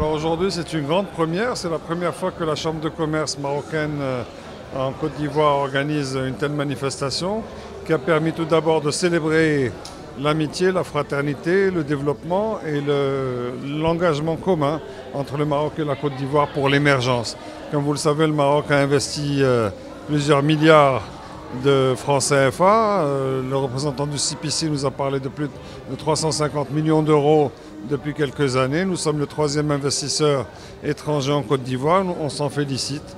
Alors aujourd'hui, c'est une grande première. C'est la première fois que la Chambre de commerce marocaine en Côte d'Ivoire organise une telle manifestation qui a permis tout d'abord de célébrer l'amitié, la fraternité, le développement et l'engagement commun entre le Maroc et la Côte d'Ivoire pour l'émergence. Comme vous le savez, le Maroc a investi plusieurs milliards de francs CFA. Le représentant du CPC nous a parlé de plus de 350 millions d'euros depuis quelques années. Nous sommes le troisième investisseur étranger en Côte d'Ivoire. On s'en félicite.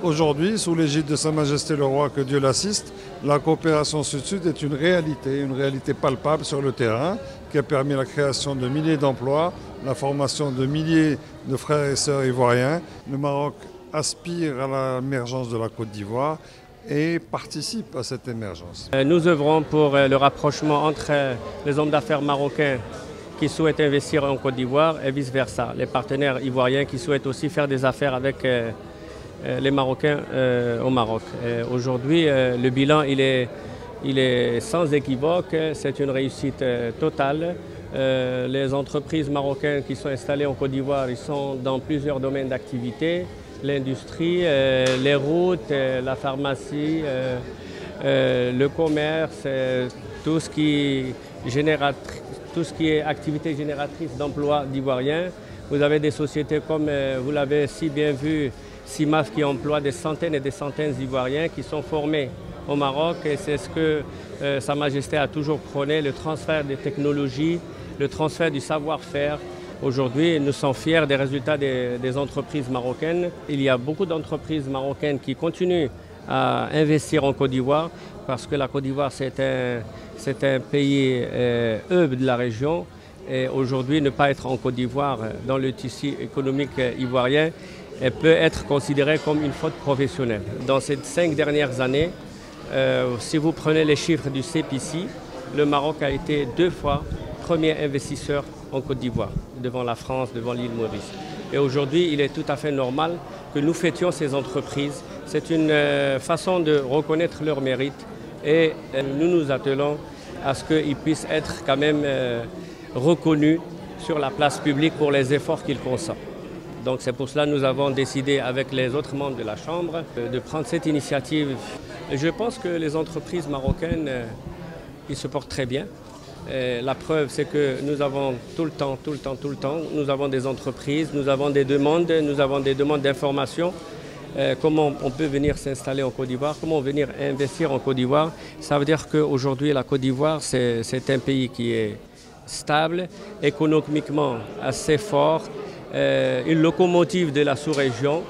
Aujourd'hui, sous l'égide de Sa Majesté le Roi, que Dieu l'assiste, la coopération Sud-Sud est une réalité palpable sur le terrain, qui a permis la création de milliers d'emplois, la formation de milliers de frères et sœurs ivoiriens. Le Maroc aspire à l'émergence de la Côte d'Ivoire et participe à cette émergence. Nous œuvrons pour le rapprochement entre les hommes d'affaires marocains qui souhaitent investir en Côte d'Ivoire et vice-versa, les partenaires ivoiriens qui souhaitent aussi faire des affaires avec les Marocains au Maroc. Aujourd'hui, le bilan il est sans équivoque, c'est une réussite totale. Les entreprises marocaines qui sont installées en Côte d'Ivoire, ils sont dans plusieurs domaines d'activité, l'industrie, les routes, la pharmacie, le commerce, tout ce qui est activité génératrice d'emplois d'Ivoiriens. Vous avez des sociétés comme, vous l'avez si bien vu, CIMAF qui emploie des centaines et des centaines d'Ivoiriens qui sont formés au Maroc et c'est ce que Sa Majesté a toujours prôné, le transfert des technologies, le transfert du savoir-faire. Aujourd'hui, nous sommes fiers des résultats des entreprises marocaines. Il y a beaucoup d'entreprises marocaines qui continuent à investir en Côte d'Ivoire parce que la Côte d'Ivoire, c'est un pays hub de la région. Et aujourd'hui, ne pas être en Côte d'Ivoire dans le tissu économique ivoirien peut être considéré comme une faute professionnelle. Dans ces 5 dernières années, si vous prenez les chiffres du CPC, le Maroc a été 2 fois premier investisseur en Côte d'Ivoire, devant la France, devant l'île Maurice. Et aujourd'hui, il est tout à fait normal que nous fêtions ces entreprises. C'est une façon de reconnaître leurs mérites et nous nous attelons à ce qu'ils puissent être quand même reconnus sur la place publique pour les efforts qu'ils consentent. Donc c'est pour cela que nous avons décidé avec les autres membres de la Chambre de prendre cette initiative. Je pense que les entreprises marocaines, ils se portent très bien. La preuve, c'est que nous avons tout le temps, nous avons des entreprises, nous avons des demandes d'information. Comment on peut venir s'installer en Côte d'Ivoire, comment venir investir en Côte d'Ivoire. Ça veut dire qu'aujourd'hui, la Côte d'Ivoire, c'est un pays qui est stable, économiquement assez fort, une locomotive de la sous-région.